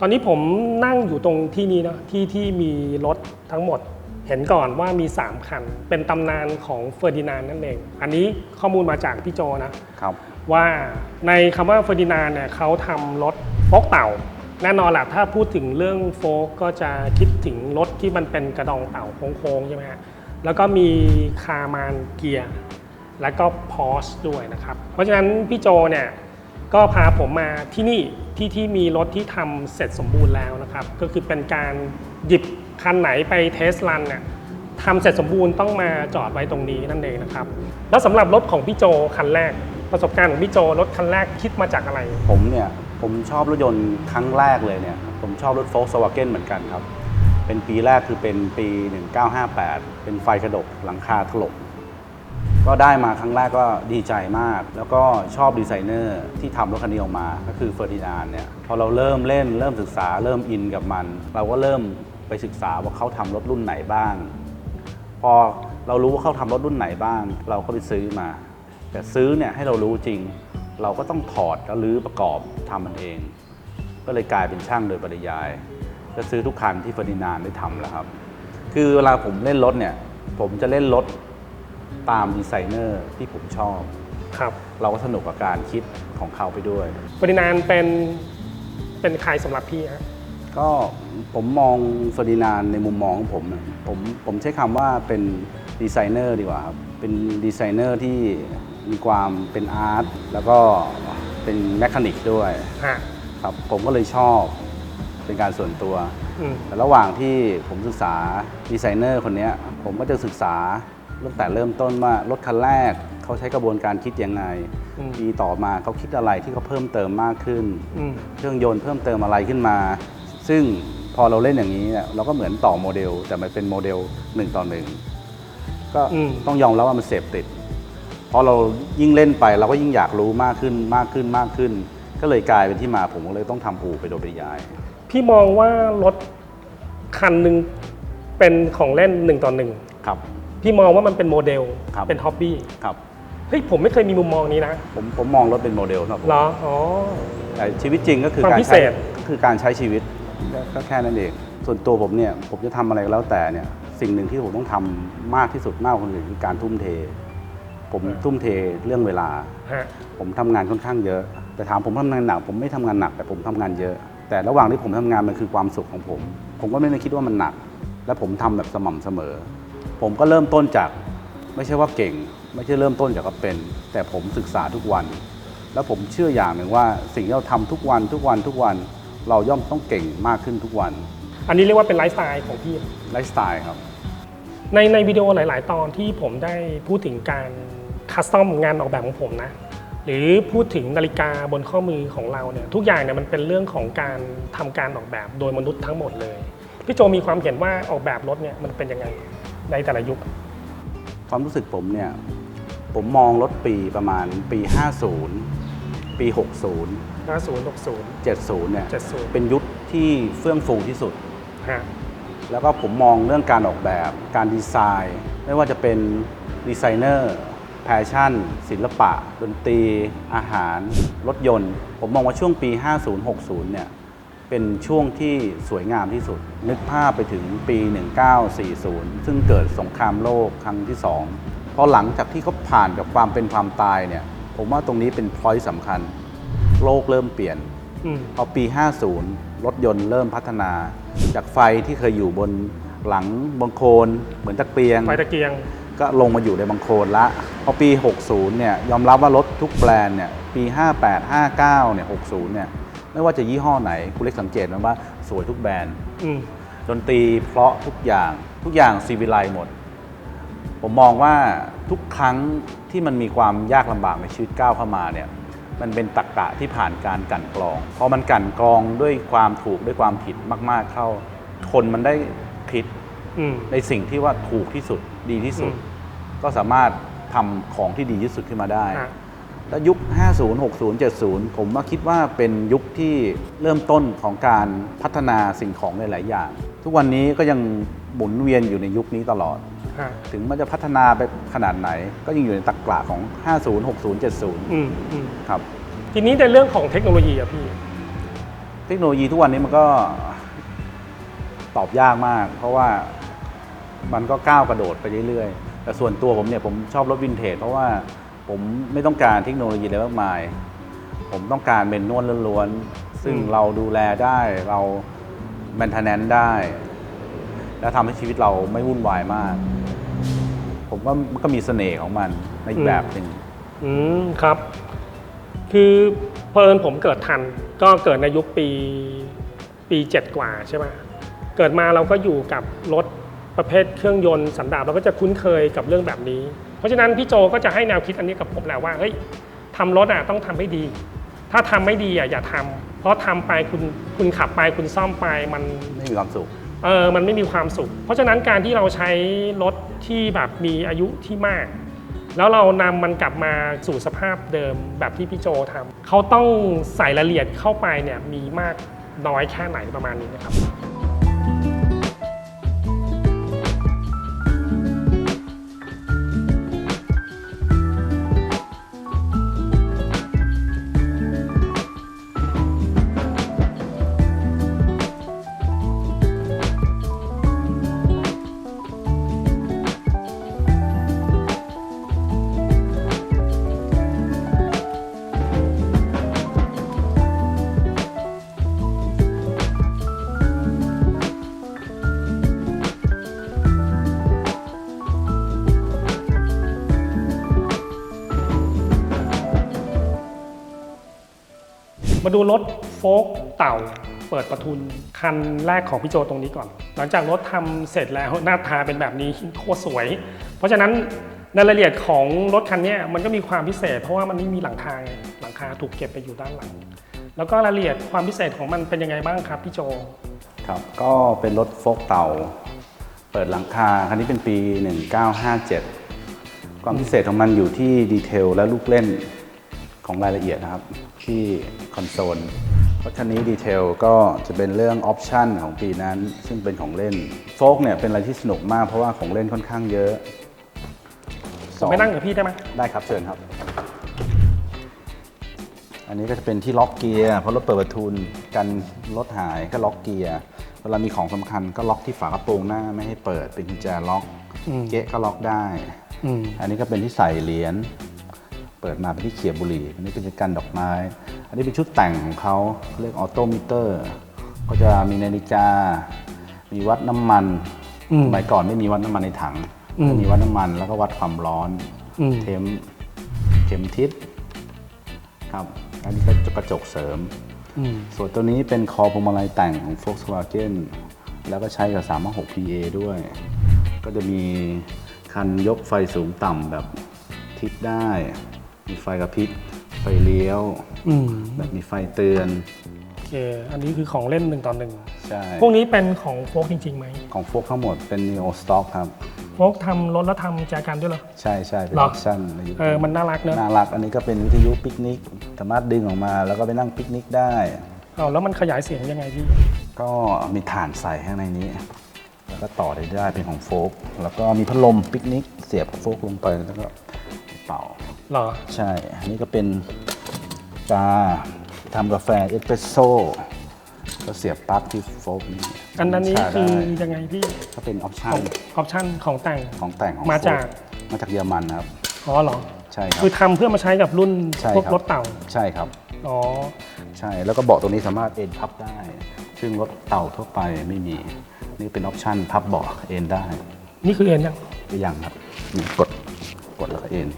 ตอนนี้ผมนั่งอยู่ตรงที่นี้นะที่มีรถทั้งหมดเห็นก่อนว่ามี3คันเป็นตำนานของเฟอร์ดินานด์นั่นเองอันนี้ข้อมูลมาจากพี่โจนะครับว่าในคำว่าเฟอร์ดินานด์เนี่ยเขาทำรถโฟล์กเต่าแน่นอนแหละถ้าพูดถึงเรื่องโฟล์กก็จะคิดถึงรถที่มันเป็นกระดองเต่าโค้งๆใช่ไหมฮะแล้วก็มีคาร์มานเกียร์แล้วก็พอร์ชด้วยนะครับเพราะฉะนั้นพี่โจเนี่ยก็พาผมมาที่นี่ที่มีรถที่ทำเสร็จสมบูรณ์แล้วนะครับก็คือเป็นการหยิบคันไหนไปเทสรันเนี่ยทำเสร็จสมบูรณ์ต้องมาจอดไว้ตรงนี้นั่นเองนะครับแล้วสำหรับรถของพี่โจคันแรกประสบการณ์ของพี่โจรถคันแรกคิดมาจากอะไรผมชอบรถยนต์ครั้งแรกเลยเนี่ยผมชอบรถ Volkswagen เหมือนกันครับเป็นปีแรกคือเป็นปี 1958 เป็นไฟกระดกหลังคาถลกก็ได้มาครั้งแรกก็ดีใจมากแล้วก็ชอบดีไซเนอร์ที่ทำรถคันนี้ออกมาก็คือเฟอร์ดินานด์เนี่ยพอเราเริ่มเล่นเริ่มศึกษาเริ่มอินกับมันเราก็เริ่มไปศึกษาว่าเขาทำรถรุ่นไหนบ้างพอเรารู้ว่าเขาทำรถรุ่นไหนบ้างเราก็ไปซื้อมาแต่ซื้อเนี่ยให้เรารู้จริงเราก็ต้องถอดแล้วรื้อประกอบทำมันเองก็เลยกลายเป็นช่างโดยปริยายก็ซื้อทุกคันที่เฟอร์ดินานด์ได้ทำแล้วครับคือเวลาผมเล่นรถเนี่ยผมจะเล่นรถตามดีไซเนอร์ที่ผมชอบครับเราก็สนุกกับการคิดของเขาไปด้วยเฟอร์ดินานด์เป็นใครสำหรับพี่ฮะก็ผมมองเฟอร์ดินานด์ในมุมมองของผมใช้คำว่าเป็นดีไซเนอร์ดีกว่าครับเป็นดีไซเนอร์ที่มีความเป็นอาร์ตแล้วก็เป็นแมคานิกด้วยครับผมก็เลยชอบเป็นการส่วนตัวแต่ระหว่างที่ผมศึกษาดีไซเนอร์คนนี้ผมก็จะศึกษาตั้งแต่เริ่มต้นว่ารถคันแรกเขาใช้กระบวนการคิดยังไงปีต่อมาเขาคิดอะไรที่เขาเพิ่มเติมมากขึ้นเครื่องยนต์เพิ่มเติมอะไรขึ้นมาซึ่งพอเราเล่นอย่างนี้เราก็เหมือนต่อโมเดลแต่มันเป็นโมเดล1 ต่อ 1ก็ต้องยอมรับว่ามันเสพติดพอเรายิ่งเล่นไปเราก็ยิ่งอยากรู้มากขึ้นก็เลยกลายเป็นที่มาผมก็เลยต้องทำอู่ไปโดยปริยายพี่มองว่ารถคันหนึ่งเป็นของเล่น1 ต่อ 1ครับพี่มองว่ามันเป็นโมเดลเป็นฮ็อบบี้ครับเฮ้ยผมไม่เคยมีมุมมองนี้นะผมมองรถเป็นโมเดลครับเหรออ๋อแต่ชีวิตจริงก็คือการใช้ชีวิตก็แค่นั้นเองส่วนตัวผมเนี่ยผมจะทำอะไรก็แล้วแต่เนี่ยสิ่งหนึ่งที่ผมต้องทำมากที่สุดมากกว่าคนอื่นคือการทุ่มเทผมทุ่มเทเรื่องเวลาผมทำงานค่อนข้างเยอะแต่ถามผมทำงานหนักผมไม่ทำงานหนักแต่ผมทำงานเยอะแต่ระหว่างที่ผมทำงานมันคือความสุขของผมก็ไม่ได้คิดว่ามันหนักและผมทำแบบสม่ำเสมอผมก็เริ่มต้นจากไม่ใช่ว่าเก่งไม่ใช่เริ่มต้นจากว่าเป็นแต่ผมศึกษาทุกวันแล้วผมเชื่ออย่างหนึ่งว่าสิ่งที่เราทำทุกวันเราย่อมต้องเก่งมากขึ้นทุกวันอันนี้เรียกว่าเป็นไลฟ์สไตล์ของพี่ไลฟ์สไตล์ครับในวิดีโอหลายๆตอนที่ผมได้พูดถึงการคัสตอมงานออกแบบของผมนะหรือพูดถึงนาฬิกาบนข้อมือของเราเนี่ยทุกอย่างเนี่ยมันเป็นเรื่องของการทำการออกแบบโดยมนุษย์ทั้งหมดเลยพี่โจมีความเห็นว่าออกแบบรถเนี่ยมันเป็นยังไงในแต่ละยุคความรู้สึกผมเนี่ยผมมองรถปีประมาณปี50ปี60 50 60เนี่ยเป็นยุคที่เฟื่องฟูที่สุดแล้วก็ผมมองเรื่องการออกแบบการดีไซน์ไม่ว่าจะเป็นดีไซเนอร์แฟชั่นศิลปะดนตรีอาหารรถยนต์ผมมองว่าช่วงปี50-60เนี่ยเป็นช่วงที่สวยงามที่สุดนึกภาพไปถึงปี1940ซึ่งเกิดสงครามโลกครั้งที่2พอหลังจากที่เขาผ่านกับความเป็นความตายเนี่ยผมว่าตรงนี้เป็นพอยต์สำคัญโลกเริ่มเปลี่ยนพอปี50รถยนต์เริ่มพัฒนาจากไฟที่เคยอยู่บนหลังบังโคลนเหมือนตะเกียงไฟตะเกียงก็ลงมาอยู่ในบังโคลนละพอปี60เนี่ยยอมรับว่ารถทุกแบรนด์เนี่ยปี58 59เนี่ย60เนี่ยไม่ว่าจะยี่ห้อไหนคุณเล็กสังเกตไหมว่าสวยทุกแบรนด์ดนตรีเพราะทุกอย่างซีวิไลหมดผมมองว่าทุกครั้งที่มันมีความยากลำบากในชีวิตก้าวเข้ามาเนี่ยมันเป็นตรรกะที่ผ่านการกลั่นกรองพอมันกลั่นกรองด้วยความถูกด้วยความผิดมากๆเข้าคนมันได้คิดในสิ่งที่ว่าถูกที่สุดดีที่สุดก็สามารถทำของที่ดีที่สุดขึ้นมาได้แล้วยุค50 60 70ผมว่าคิดว่าเป็นยุคที่เริ่มต้นของการพัฒนาสิ่งของหลายๆอย่างทุกวันนี้ก็ยังหมุนเวียนอยู่ในยุคนี้ตลอดถึงมันจะพัฒนาไปขนาดไหนก็ยังอยู่ในตรรกะของ50 60 70ครับทีนี้ในเรื่องของเทคโนโลยีอะพี่ เทคโนโลยีทุกวันนี้มันก็ตอบยากมาก เพราะว่ามันก็ก้าวกระโดดไปเรื่อยๆแต่ส่วนตัวผมเนี่ยผมชอบรถวินเทจเพราะว่าผมไม่ต้องการเทคโนโลยีอะไรมากมายผมต้องการเป็นนวลล้วนๆซึ่งเราดูแลได้เราแมนเทนแนนซ์ได้ แล้วทำให้ชีวิตเราไม่วุ่นวายมากผมว่ามันก็มีเสน่ห์ของมันในอีกแบบหนึ่งครับ คือเพิ่นผมเกิดทันก็เกิดในยุคปี7กว่าใช่ไหมเกิดมาเราก็อยู่กับรถประเภทเครื่องยนต์สันดาปเราก็จะคุ้นเคยกับเรื่องแบบนี้เพราะฉะนั้นพี่โจก็จะให้แนวคิดอันนี้กับผมแหละว่าเฮ้ยทำรถต้องทำให้ดีถ้าทำไม่ดีอย่าทำเพราะทำไปคุณขับไปคุณซ่อมไปมันไม่มีความสุขมันไม่มีความสุขเพราะฉะนั้นการที่เราใช้รถที่แบบมีอายุที่มากแล้วเรานำมันกลับมาสู่สภาพเดิมแบบที่พี่โจทำเขาต้องใส่รายละเอียดเข้าไปเนี่ยมีมากน้อยแค่ไหนประมาณนี้นะครับมาดูรถโฟล์คเต่าเปิดประทุนคันแรกของพี่โจตรงนี้ก่อนหลังจากรถทำเสร็จแล้วหน้าตาเป็นแบบนี้โคตรสวยเพราะฉะนั้นในรายละเอียดของรถคันนี้มันก็มีความพิเศษเพราะว่ามันไม่มีหลังคาหลังคาถูกเก็บไปอยู่ด้านหลังแล้วก็รายละเอียดความพิเศษของมันเป็นยังไงบ้างครับพี่โจครับก็เป็นรถโฟล์คเต่าเปิดหลังคาคันนี้เป็นปี 1957ความพิเศษของมันอยู่ที่ดีเทลและลูกเล่นของรายละเอียดนะครับที่คอนโซลเพราะคันนี้ดีเทลก็จะเป็นเรื่องออปชั่นของปีนั้นซึ่งเป็นของเล่นโฟล์คเนี่ยเป็นอะไรที่สนุกมากเพราะว่าของเล่นค่อนข้างเยอะผมไปนั่งกับพี่ได้ไหมได้ครับเชิญครับอันนี้ก็จะเป็นที่ล็อกเกียร์เพราะรถเปิดประทุนกันรถหายก็ล็อกเกียร์เวลามีของสำคัญก็ล็อกที่ฝากระโปรงหน้าไม่ให้เปิดเป็นกุญแจล็อกเก๊ะก็ล็อกได้อันนี้ก็เป็นที่ใส่เหรียญเปิดมาเป็นที่เขียบบุหรี่อันนี้เป็นการดอกไม้อันนี้เป็นชุดแต่งของเขาเรียกออโตมิเตอร์ก็จะมีนาฬิกามีวัดน้ำมันสมัยก่อนไม่มีวัดน้ำมันในถังมีวัดน้ำมันแล้วก็วัดความร้อนเข็มทิศครับอันนี้ก็กระจกเสริมส่วนตัวนี้เป็นคอพวงมาลัยแต่งของ Volkswagen แล้วก็ใช้กับ 356 PA ด้วยก็จะมีคันยกไฟสูงต่ำแบบทิศได้มีไฟกระพริบไฟเลี้ยวแบบมีไฟเตือนโอเคอันนี้คือของเล่น1:1ใช่พวกนี้เป็นของโฟล์คจริงๆไหมของโฟล์คทั้งหมดเป็น Neo Stock ครับโฟล์คทำรถแล้วทำแจกันด้วยเหรอใช่เป็นออปชั่นมันน่ารักเนอะน่ารักอันนี้ก็เป็นวิทยุปิกนิกสามารถดึงออกมาแล้วก็ไปนั่งปิกนิกได้แล้วมันขยายเสียงยังไงพี่ก็มีถ่านใส่ข้างในนี้แล้วก็ต่อได้เป็นของโฟล์คแล้วก็มีพัดลมปิกนิกเสียบโฟล์คลงไปแล้วก็เป่าหรอใช่อันนี้ก็เป็นกาทำกาแฟเอสเปรสโซ่ก็เสียบปลั๊กที่โฟล์คนี้อันนี้คือยังไงพี่ก็เป็นออปชั่นของแต่งของมาจากเยอรมันครับอ๋อเหรอใช่ครับคือทำเพื่อมาใช้กับรุ่นพวกรถเต่าใช่ครับอ๋อใช่แล้วก็เบาะตัวนี้สามารถเอนพับได้ซึ่งรถเต่าทั่วไปไม่มีนี่เป็นออปชั่นพับเบาะเอนได้นี่คือเอนยังครับกดแล้วก็เอน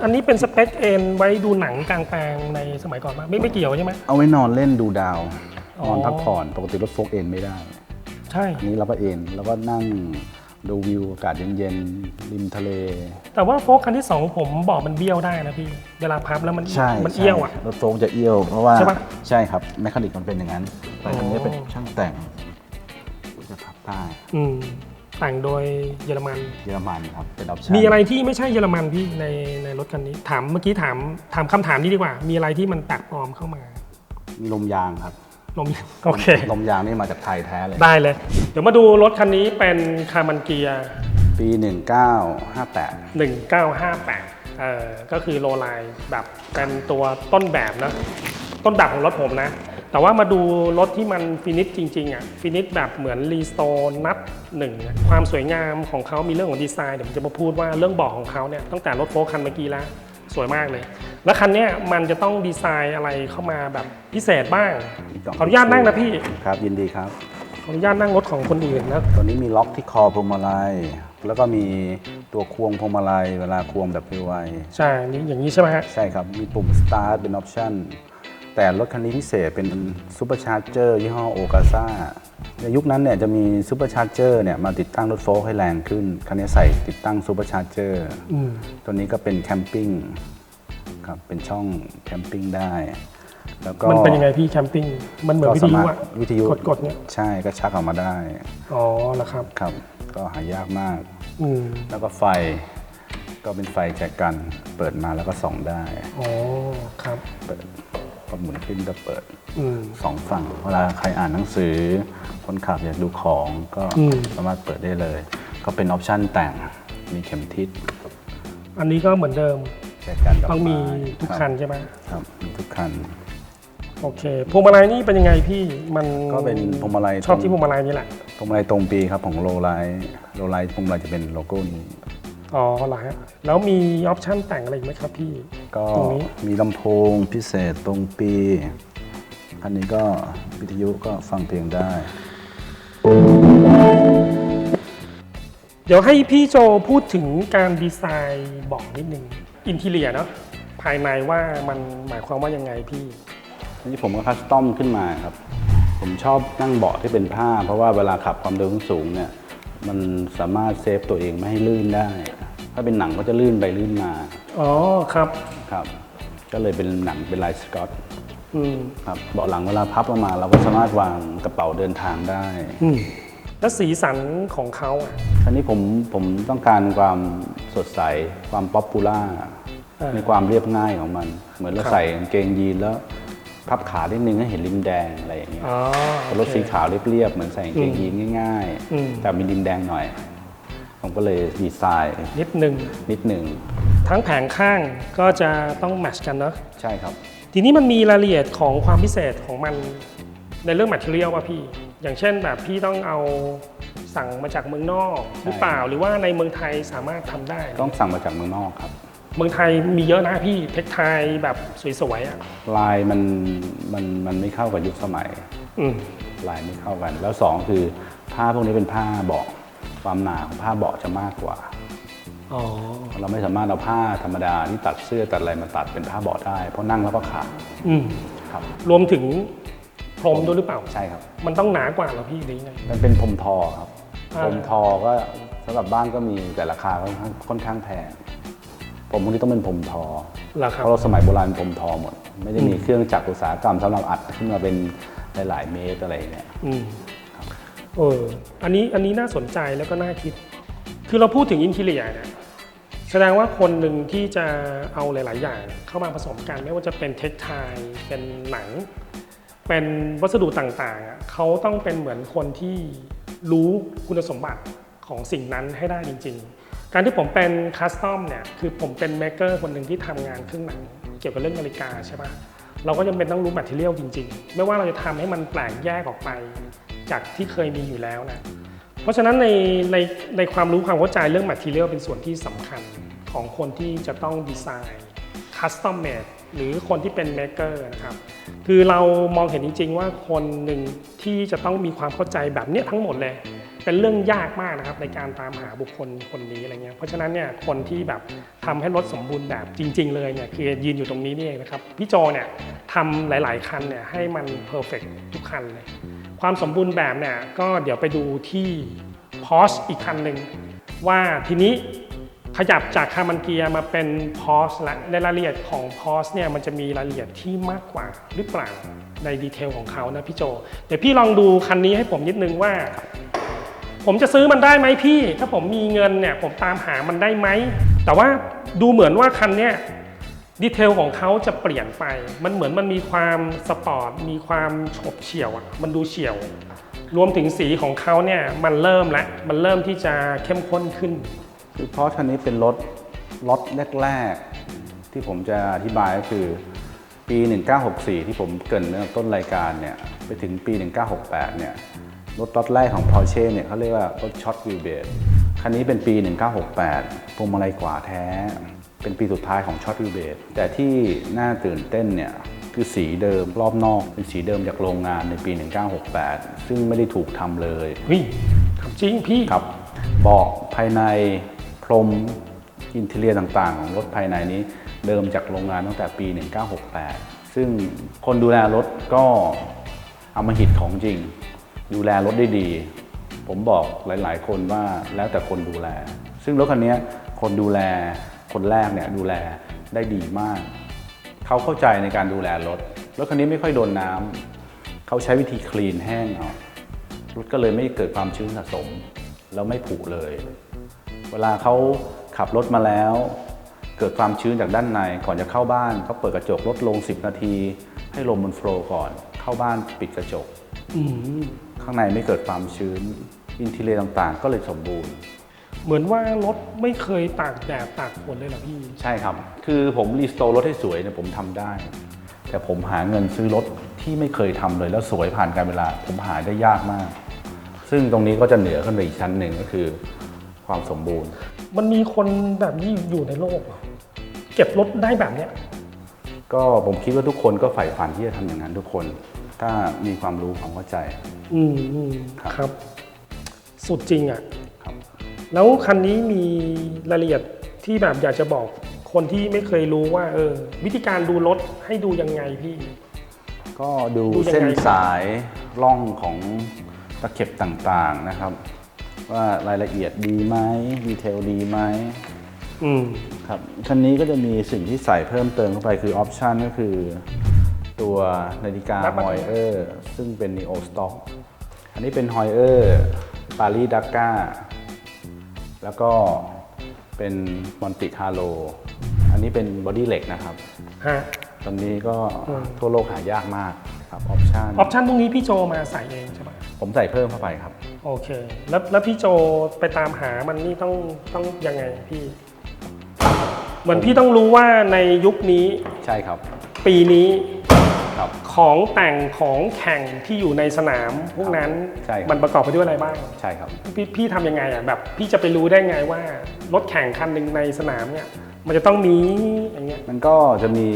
อันนี้เป็นสเปคเอนไว้ดูหนังกลางแปลงในสมัยก่อนไม่เกี่ยวใช่ไหมเอาไว้นอนเล่นดูดาวนอนพักผ่อนปกติรถโฟล์คเอนไม่ได้ใช่นี้เราก็เอนแล้วก็นั่งดูวิวอากาศเย็นๆริมทะเลแต่ว่าโฟล์คคันที่2ผมบอกมันเบี้ยวได้นะพี่เวลาพับแล้วมันเอี้ยวอ่ะรถโฟล์คจะเอี้ยวเพราะว่าใช่ครับแมคานิกมันเป็นอย่างนั้นแต่คันนี้เป็นช่างแต่งจะพับได้แต่งโดยเยอรมันครับเป็นออปชั่นมีอะไรที่ไม่ใช่เยอรมันพี่ในรถคันนี้เมื่อกี้ถามคำถามนี้ดีกว่ามีอะไรที่มันแปลกปลอมเข้ามามีลมยางครับโอเคลมยางนี่มาจากไทยแท้เลยได้เลยเดี๋ยวมาดูรถคันนี้เป็นคาร์มันเกียร์ปี 1958ก็คือโลไลน์แบบเป็นตัวต้นแบบนะ ต้นแบบของรถผมนะแต่ว่ามาดูรถที่มันฟินิชจริงๆอ่ะฟินิชแบบเหมือนรีสโตร์นัดหนึ่งความสวยงามของเขามีเรื่องของดีไซน์เดี๋ยวผมจะมาพูดว่าเรื่องเบาะของเขาเนี่ยตั้งแต่รถโฟล์คคันเมื่อกี้แล้วสวยมากเลยแล้วคันนี้มันจะต้องดีไซน์อะไรเข้ามาแบบพิเศษบ้างขออนุญาตนั่งนะพี่ครับยินดีครับขออนุญาตนั่งรถของคนอื่นนะตอนนี้มีล็อกที่คอพวงมาลัยแล้วก็มีตัวควงพวงมาลัยเวลาควงแบบไวใช่นี่อย่างนี้ใช่ไหมฮะใช่ครับมีปุ่ม start เป็นออปชั่นแต่รถคันนี้พิเศษเป็นซูเปอร์ชาร์เจอร์ยี่ห้อโอกาซ่าในยุคนั้นเนี่ยจะมีซูเปอร์ชาร์เจอร์เนี่ยมาติดตั้งรถโฟล์คให้แรงขึ้นคันนี้ใส่ติดตั้งซูเปอร์ชาร์เจอร์ตัวนี้ก็เป็นแคมปิ้งครับเป็นช่องแคมปิ้งได้แล้วก็มันเป็นยังไงพี่แคมปิ้งมันเหมือนวิทยุกดเนี่ยใช่ก็ชักออกมาได้อ๋อเหรอครับครับก็หายากมากแล้วก็ไฟก็เป็นไฟแจกันเปิดมาแล้วก็ส่องได้อ๋อครับเปิดก็หมุนขึ้นก็เปิดสองฝั่งเวลาใครอ่านหนังสือคนขับอยากดูของก็สามารถเปิดได้เลยก็เป็นออปชั่นแต่งมีเข็มทิศอันนี้ก็เหมือนเดิมต้องมีทุกคันใช่ไหมครับมีทุกคันโอเคพวงมาลัยนี่เป็นยังไงพี่มันก็เป็นพวงมาลัยชอบที่พวงมาลัยนี่แหละพวงมาลัยตรงปีครับของโรไลท์พวงมาลัยจะเป็นโลโก้นี้อ๋อเหรอฮะแล้วมีออปชั่นแต่งอะไรอีกไหมครับพี่ก็มีลำโพงพิเศษตรงปีอันนี้ก็วิทยุก็ฟังเพลงได้เดี๋ยวให้พี่โจพูดถึงการดีไซน์เบาะนิดนึงอินทีเรียเนาะภายในว่ามันหมายความว่ายังไงพี่นี่ผมก็คัสตอมขึ้นมาครับผมชอบนั่งเบาะที่เป็นผ้าเพราะว่าเวลาขับความเร็วสูงเนี่ยมันสามารถเซฟตัวเองไม่ให้ลื่นได้ถ้าเป็นหนังก็จะลื่นไปลื่นมาอ๋อครับครับก็เลยเป็นหนังเป็นลายสกอตครับเบาะหลังเวลาพับออกมาเราก็สามารถวางกระเป๋าเดินทางได้แล้วสีสันของเขาอันนี้ผมต้องการความสดใสความป๊อปปูล่ามีความเรียบง่ายของมันเหมือนเราใส่กางเกงยีนแล้วพับขานิดนึงให้เห็นริมแดงอะไรอย่างเงี้ยรถสีขาวเรียบๆเหมือนใส่กางเกงยีนง่ายๆแต่มีริมแดงหน่อยผมก็เลยดีไซน์นิดนึงทั้งแผงข้างก็จะต้องแมทช์กันเนาะใช่ครับทีนี้มันมีรายละเอียดของความพิเศษของมันในเรื่องแมทเทียลว่าพี่อย่างเช่นแบบพี่ต้องเอาสั่งมาจากเมืองนอกหรือเปล่าหรือว่าในเมืองไทยสามารถทำได้ต้องสั่งมาจากเมืองนอกครับเมืองไทยมีเยอะนะพี่เทคไทยแบบสวยๆอ่ะลายมันไม่เข้ากับยุคสมัยลายไม่เข้ากันแล้ว2คือผ้าพวกนี้เป็นผ้าเบาะความหนาของผ้าเบาะจะมากกว่าเราไม่สามารถเอาผ้าธรรมดาที่ตัดเสื้อตัดอะไรมาตัดเป็นผ้าเบาะได้เพราะนั่งแล้วก็ขาดครับรวมถึงพรมด้วยหรือเปล่าใช่ครับมันต้องหนากว่าเหรอพี่หรือไงมันเป็นพรมทอครับพรมทอก็สำหรับบ้านก็มีแต่ราคาค่อนข้างแพงผมพวกนี้ต้องเป็นพรมทอเพราะเราสมัยโบราณพรมทอหมดไม่ได้มีเครื่องจักรอุตสาหกรรมสำหรับอัดขึ้นมาเป็นหลายๆเมตรอะไรเนี่ยอันนี้น่าสนใจแล้วก็น่าคิดคือเราพูดถึงอินทีเรียเนี่ยแสดงว่าคนหนึ่งที่จะเอาหลายๆอย่างเข้ามาผสมกันไม่ว่าจะเป็นเทคไทยเป็นหนังเป็นวัสดุต่างๆเขาต้องเป็นเหมือนคนที่รู้คุณสมบัติของสิ่งนั้นให้ได้จริงๆการที่ผมเป็นคัสตอมเนี่ยคือผมเป็นเมคเกอร์คนหนึ่งที่ทำงานเครื่องหนังเกี่ยวกับเรื่องนาฬิกาใช่ปะเราก็จำเป็นต้องรู้แมททีเรียลจริงๆไม่ว่าเราจะทำให้มันแปลกแยกออกไปจากที่เคยมีอยู่แล้วนะเพราะฉะนั้นในความรู้ความเข้าใจเรื่องแมททีเรียลเป็นส่วนที่สำคัญของคนที่จะต้องดีไซน์คัสตอมเมดหรือคนที่เป็นเมคเกอร์นะครับคือเรามองเห็นจริงๆว่าคนหนึ่งที่จะต้องมีความเข้าใจแบบนี้ทั้งหมดเลยเป็นเรื่องยากมากนะครับในการตามหาบุคคลคนนี้อะไรเงี้ยเพราะฉะนั้นเนี่ยคนที่แบบทำให้รถสมบูรณ์แบบจริงๆเลยเนี่ยคือยืนอยู่ตรงนี้นี่เองนะครับพี่โจเนี่ยทำหลายๆคันเนี่ยให้มันเพอร์เฟกต์ทุกคันเลยความสมบูรณ์แบบเนี่ยก็เดี๋ยวไปดูที่ Porsche อีกคันหนึ่งว่าทีนี้ขยับจากคาร์มันเกียร์มาเป็น Porsche และในรายละเอียดของ Porsche เนี่ยมันจะมีรายละเอียดที่มากกว่าหรือเปล่าในดีเทลของเขานะพี่โจเดี๋ยวพี่ลองดูคันนี้ให้ผมนิดนึงว่าผมจะซื้อมันได้ไหมพี่ถ้าผมมีเงินเนี่ยผมตามหามันได้ไหมแต่ว่าดูเหมือนว่าคันเนี้ยดีเทลของเขาจะเปลี่ยนไปมันเหมือนมันมีความสปอร์ตมีความโฉบเฉี่ยวมันดูเฉี่ยวรวมถึงสีของเขาเนี่ยมันเริ่มที่จะเข้มข้นขึ้นคือเพราะคันนี้เป็นรถแรกๆที่ผมจะอธิบายก็คือปี ปี 1964 ที่ผมเกริ่นเรื่องต้นรายการเนี่ยไปถึงปี 1968 เนี่ยรถล็อตแรกของ Porsche เนี่ยเขาเรียกว่ารถช็อตวิลเบสคันนี้เป็นปี 1968 พวงมาลัยขวาแท้เป็นปีสุดท้ายของช็อตวิลเบสแต่ที่น่าตื่นเต้นเนี่ยคือสีเดิมรอบนอกเป็นสีเดิมจากโรงงานในปี 1968 ซึ่งไม่ได้ถูกทำเลยเฮ้ยทำจริงพี่ครับเบาะภายในพรมอินทีเรียต่างๆของรถภายในนี้เดิมจากโรงงานตั้งแต่ปี 1968 ซึ่งคนดูแลรถก็เอามาหิตของจริงดูแลรถได้ดีผมบอกหลายๆคนว่าแล้วแต่คนดูแลซึ่งรถคันนี้คนดูแลคนแรกเนี่ยดูแลได้ดีมากเขาเข้าใจในการดูแลรถคันนี้ไม่ค่อยโดนน้ำเขาใช้วิธีคลีนแห้งเอารถก็เลยไม่เกิดความชื้นสะสมแล้วไม่ผุเลย เวลาเขาขับรถมาแล้วเกิดความชื้นจากด้านในก่อนจะเข้าบ้านเขาเปิดกระจกรถลง10 นาทีให้ลมมันโฟลว์ก่อนเข้าบ้านปิดกระจกข้างในไม่เกิดความชื้นอินทีเรียต่างๆก็เลยสมบูรณ์เหมือนว่ารถไม่เคยตากแดดตากฝนเลยเหรอพี่ใช่ครับคือผมรีสโตร์รถให้สวยเนี่ยผมทำได้แต่ผมหาเงินซื้อรถที่ไม่เคยทำเลยแล้วสวยผ่านการเวลาผมหาได้ยากมากซึ่งตรงนี้ก็จะเหนือขึ้นไปอีกชั้นหนึ่งก็คือความสมบูรณ์มันมีคนแบบนี้อยู่ในโลกเหรอเก็บรถได้แบบเนี้ยก็ผมคิดว่าทุกคนก็ใฝ่ฝันที่จะทำอย่างนั้นทุกคนถ้ามีความรู้ความเข้าใจครับสุดจริงอ่ะแล้วคันนี้มีรายละเอียดที่แบบอยากจะบอกคนที่ไม่เคยรู้ว่าวิธีการดูรถให้ดูยังไงพี่ก็ดูเส้นสายร่องของตะเข็บต่างๆนะครับว่ารายละเอียดดีไหมดีเทลดีไหมครับคันนี้ก็จะมีสิ่งที่ใส่เพิ่มเติมเข้าไปคือออปชันก็คือตัวนาฬิกาฮอยเออร์ซึ่งเป็น Neo Stock อันนี้เป็นฮอยเออร์ปารีดักก้าแล้วก็เป็นมอนติคาร์โลอันนี้เป็นบอดี้เหล็กนะครับตอนนี้ก็ทั่วโลกหายากมากครับออปชันพวกนี้พี่โจมาใส่เองใช่ไหมผมใส่เพิ่มเข้าไปครับโอเคแล้วพี่โจไปตามหามันนี่ต้องยังไงพี่เหมือนพี่ต้องรู้ว่าในยุคนี้ใช่ครับปีนี้ของแต่งของแข่งที่อยู่ในสนามพวกนั้นมันประกอบไปด้วยอะไรบ้างใช่ครับพี่ทำยังไงอ่ะแบบพี่จะไปรู้ได้ไงว่ารถแข่งคันหนึ่งในสนามเนี่ยมันจะต้องมีอย่างเงี้ยมันก็จะมี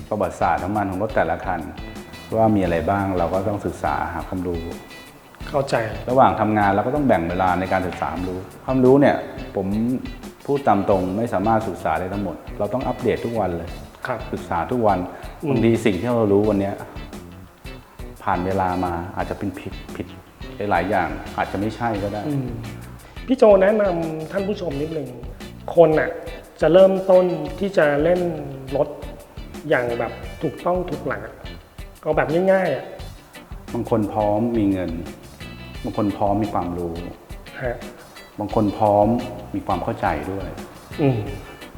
ประวัติศาสตร์ของมันของรถแต่ละคันว่ามีอะไรบ้างเราก็ต้องศึกษาหาความรู้เข้าใจระหว่างทำงานเราก็ต้องแบ่งเวลาในการศึกษาความรู้เนี่ยผมพูดตามตรงไม่สามารถศึกษาได้ทั้งหมดเราต้องอัปเดตทุกวันเลยศึกษาทุกวันบางทีสิ่งที่เรารู้วันนี้ผ่านเวลามาอาจจะเป็นผิดหลายอย่างอาจจะไม่ใช่ก็ได้พี่โจแนะนำท่านผู้ชมนิดนึงคนน่ะจะเริ่มต้นที่จะเล่นรถอย่างแบบถูกต้องถูกหลักเอาแบบง่ายๆอ่ะบางคนพร้อมมีเงินบางคนพร้อมมีความรู้บางคนพร้อมมีความเข้าใจด้วย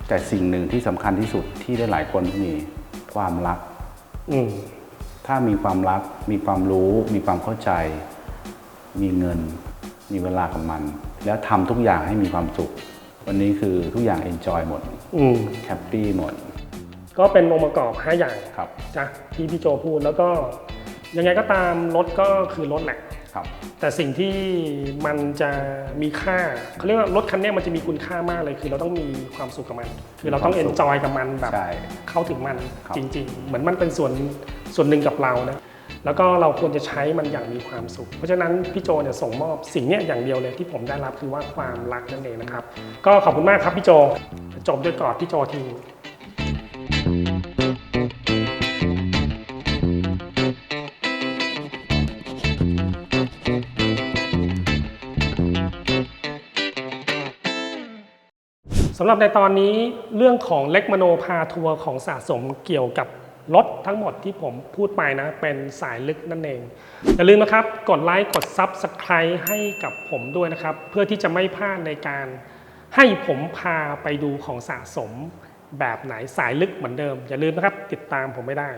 แต่สิ่งหนึ่งที่สำคัญที่สุดที่ได้หลายคนมีความรักถ้ามีความรักมีความรู้มีความเข้าใจมีเงินมีเวลากับมันแล้วทำทุกอย่างให้มีความสุขวันนี้คือทุกอย่างเอนจอยหมดแฮปปี้หมดก็เป็นองค์ประกอบ5อย่างจ้ะที่พี่โจพูดแล้วก็ยังไงก็ตามรถก็คือรถแหละแต่สิ่งที่มันจะมีค่าเขาเรียกว่ารถคันนี้มันจะมีคุณค่ามากเลยคือเราต้องมีความสุขกับมันคือเราต้องเอนจอยกับมันแบบเข้าถึงมันจริงๆเหมือนมันเป็นส่วนหนึ่งกับเรานะแล้วก็เราควรจะใช้มันอย่างมีความสุขเพราะฉะนั้นพี่โจเนี่ยส่งมอบสิ่งนี้อย่างเดียวเลยที่ผมได้รับคือว่าความรักนั่นเองนะครับก็ขอบคุณมากครับพี่โจจบด้วยกอดพี่โจทีสำหรับในตอนนี้เรื่องของเล็กมโนพาทัวร์ของสะสมเกี่ยวกับรถทั้งหมดที่ผมพูดไปนะเป็นสายลึกนั่นเองอย่าลืมนะครับกดไลค์กด Subscribe ให้กับผมด้วยนะครับเพื่อที่จะไม่พลาดในการให้ผมพาไปดูของสะสมแบบไหนสายลึกเหมือนเดิมอย่าลืมนะครับติดตามผมไม่ได้